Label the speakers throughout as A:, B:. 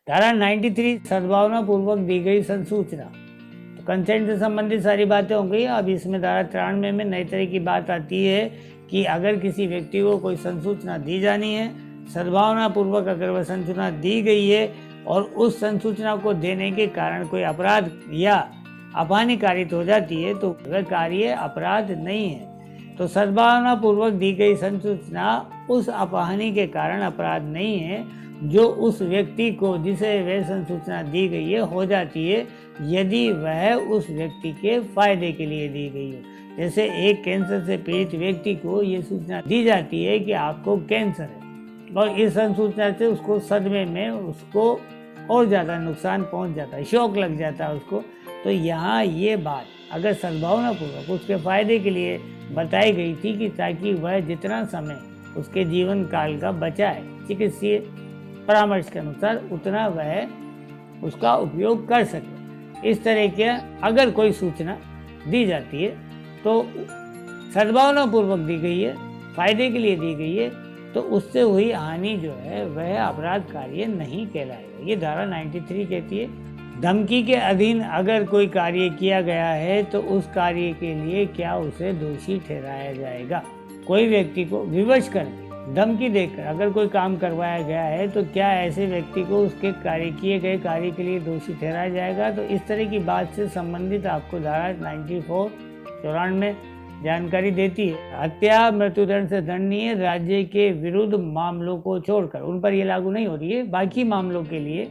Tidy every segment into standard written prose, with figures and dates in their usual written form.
A: धारा 93 सद्भावना पूर्वक दी गई संसूचना। तो कंसेंट से संबंधित सारी बातें हो गई। अब इसमें धारा 93 में नई तरह की बात आती है कि अगर किसी व्यक्ति को कोई संसूचना दी जानी है, सद्भावना पूर्वक अगर वह संसूचना दी गई है और उस संसूचना को देने के कारण कोई अपराध या अपहानि कारित हो जाती है तो वह कार्य अपराध नहीं है। तो सद्भावना पूर्वक दी गई संसूचना उस अपहानि के कारण अपराध नहीं है जो उस व्यक्ति को जिसे वह संसूचना दी गई है हो जाती है यदि वह उस व्यक्ति के फायदे के लिए दी गई हो। जैसे एक कैंसर से पीड़ित व्यक्ति को ये सूचना दी जाती है कि आपको कैंसर है और इस संसूचना से उसको सदमे में उसको और ज़्यादा नुकसान पहुंच जाता है, शौक लग जाता है उसको। तो यहाँ ये बात अगर सद्भावना पूर्वक उसके फायदे के लिए बताई गई थी कि ताकि वह जितना समय उसके जीवन काल का बचा है चिकित्सीय परामर्श के अनुसार उतना वह उसका उपयोग कर सके। इस तरह के अगर कोई सूचना दी जाती है तो सद्भावना पूर्वक दी गई है, फायदे के लिए दी गई है, तो उससे हुई हानि जो है वह अपराध कार्य नहीं कहलाएगा। ये धारा 93 कहती है। धमकी के अधीन अगर कोई कार्य किया गया है तो उस कार्य के लिए क्या उसे दोषी ठहराया जाएगा। कोई व्यक्ति को विवश करके धमकी देकर अगर कोई काम करवाया गया है तो क्या ऐसे व्यक्ति को उसके किए गए कार्य के लिए दोषी ठहराया जाएगा। तो इस तरह की बात से संबंधित आपको धारा 94 जानकारी देती है। हत्या मृत्युदंड से दंडनीय राज्य के विरुद्ध मामलों को छोड़कर उन पर यह लागू नहीं हो रही है। बाकी मामलों के लिए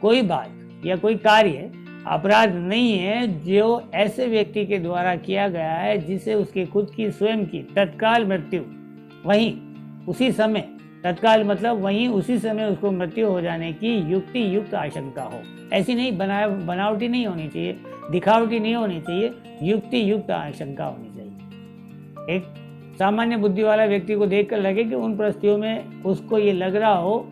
A: कोई बात या कोई कार्य अपराध नहीं है जो ऐसे व्यक्ति के द्वारा किया गया है जिसे उसकी खुद की स्वयं की तत्काल मृत्यु वहीं उसी समय, तत्काल मतलब वहीं उसी समय उसको मृत्यु हो जाने की युक्त आशंका हो। ऐसी नहीं बनावटी नहीं होनी चाहिए, दिखावटी नहीं होनी चाहिए, युक्त आशंका होनी चाहिए। एक सामान्य बुद्धि वाला व्यक्ति को देखकर लगे कि उन परिस्थितियों में उसको ये लग रहा हो,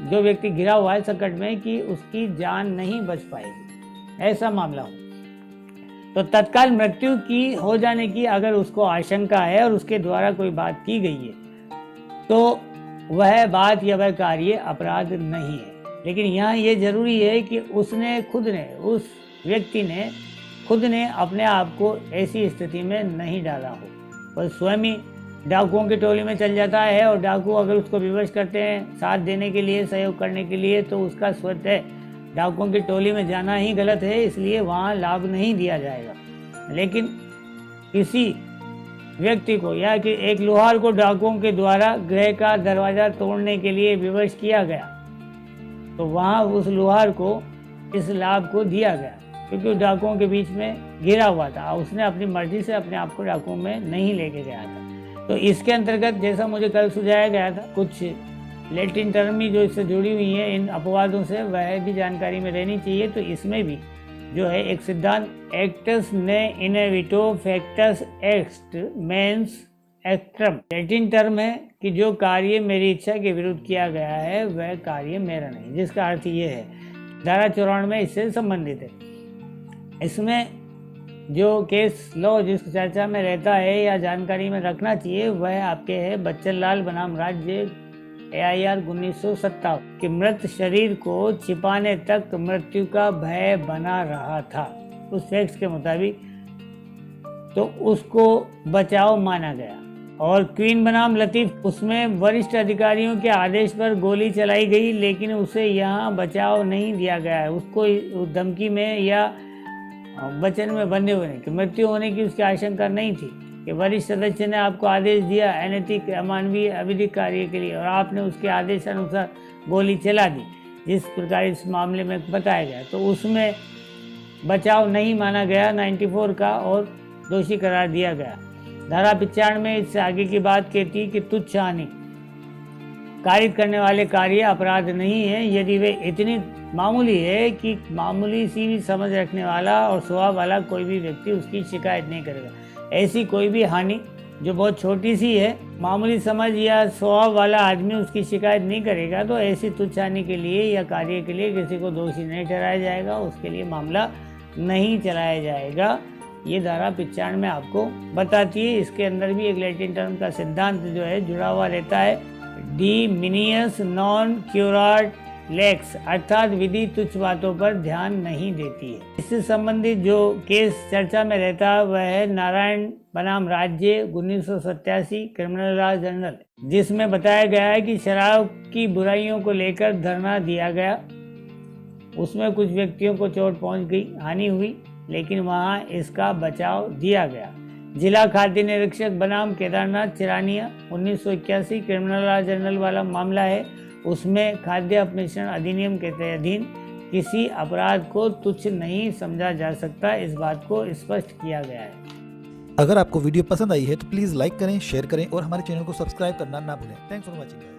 A: जो व्यक्ति घिरा हुआ है संकट में, कि उसकी जान नहीं बच पाएगी, ऐसा मामला हो। तो तत्काल मृत्यु की हो जाने की अगर उसको आशंका है और उसके द्वारा कोई बात की गई है तो वह बात या वह कार्य अपराध नहीं है। लेकिन यहाँ ये जरूरी है कि उस व्यक्ति ने खुद ने अपने आप को ऐसी स्थिति में नहीं डाला हो। वह स्वयं ही डाकुओं की टोली में चल जाता है और डाकू अगर उसको विवश करते हैं साथ देने के लिए, सहयोग करने के लिए, तो उसका स्वतः डाकुओं की टोली में जाना ही गलत है, इसलिए वहाँ लाभ नहीं दिया जाएगा। लेकिन किसी व्यक्ति को या कि एक लोहार को डाकुओं के द्वारा गृह का दरवाजा तोड़ने के लिए विवश किया गया तो वहाँ उस लोहार को इस लाभ को दिया गया क्योंकि डाकुओं के बीच में घिरा हुआ था, उसने अपनी मर्जी से अपने आप को डाकुओं में नहीं लेके गया था। तो इसके अंतर्गत जैसा मुझे कल सुझाया गया था, कुछ लैटिन टर्म जो इससे जुड़ी हुई है इन अपवादों से, वह भी जानकारी में रहनी चाहिए। तो इसमें भी जो है एक सिद्धांत एक्टस ने इनेविटो फैक्टस एक्स्ट मेंस एक्ट्रम, लैटिन टर्म है कि जो कार्य मेरी इच्छा के विरुद्ध किया गया है वह कार्य मेरा नहीं, जिसका अर्थ ये है धारा 94 इससे संबंधित है। इसमें जो केस लॉ जिस चर्चा में रहता है या जानकारी में रखना चाहिए वह आपके है बच्चन लाल बनाम राज्य AIR 1957 कि मृत शरीर को छिपाने तक मृत्यु का भय बना रहा था। उस फैक्ट्स के मुताबिक तो उसको बचाव माना गया। और क्वीन बनाम लतीफ, उसमें वरिष्ठ अधिकारियों के आदेश पर गोली चलाई गई लेकिन उसे यहाँ बचाव नहीं दिया गया है। उसको धमकी में या वचन में बंधे हुए नहीं कि मृत्यु होने की उसकी आशंका नहीं थी कि वरिष्ठ सदस्य ने आपको आदेश दिया अनैतिक अमानवीय अविधिक कार्य के लिए और आपने उसके आदेश अनुसार गोली चला दी, जिस प्रकार इस मामले में बताया गया, तो उसमें बचाव नहीं माना गया 94 का और दोषी करार दिया गया। धारा 95 इससे आगे की बात कहती कि तुच्छ हानि कारित करने वाले कार्य अपराध नहीं है यदि वे इतनी मामूली है कि मामूली सी भी समझ रखने वाला और स्वभाव वाला कोई भी व्यक्ति उसकी शिकायत नहीं करेगा। ऐसी कोई भी हानि जो बहुत छोटी सी है, मामूली समझ या स्वभाव वाला आदमी उसकी शिकायत नहीं करेगा, तो ऐसी तुच्छ हानि के लिए या कार्य के लिए किसी को दोषी नहीं ठहराया जाएगा, उसके लिए मामला नहीं चलाया जाएगा। ये धारा 95 आपको बताती है। इसके अंदर भी एक लैटिन टर्म का सिद्धांत जो है जुड़ा हुआ रहता है, डी मिनियस नॉन क्यूराट लेक्स अर्थात विधि तुच्छ बातों पर ध्यान नहीं देती है। इससे संबंधित जो केस चर्चा में रहता है वह है नारायण बनाम राज्य 1987 क्रिमिनल लॉ जर्नल, जिसमें बताया गया है कि शराब की बुराइयों को लेकर धरना दिया गया। उसमें कुछ व्यक्तियों को चोट पहुंच गई, हानि हुई, लेकिन वहां इसका बचाव दिया गया। जिला खाद्य निरीक्षक बनाम Kedarnath Chirania 1981 criminal law journal वाला मामला है। उसमें खाद्य अपमिश्रण अधिनियम के अधीन किसी अपराध को तुच्छ नहीं समझा जा सकता, इस बात को स्पष्ट किया गया है।
B: अगर आपको वीडियो पसंद आई है तो प्लीज़ लाइक करें, शेयर करें और हमारे चैनल को सब्सक्राइब करना ना भूलें। Thanks for watching.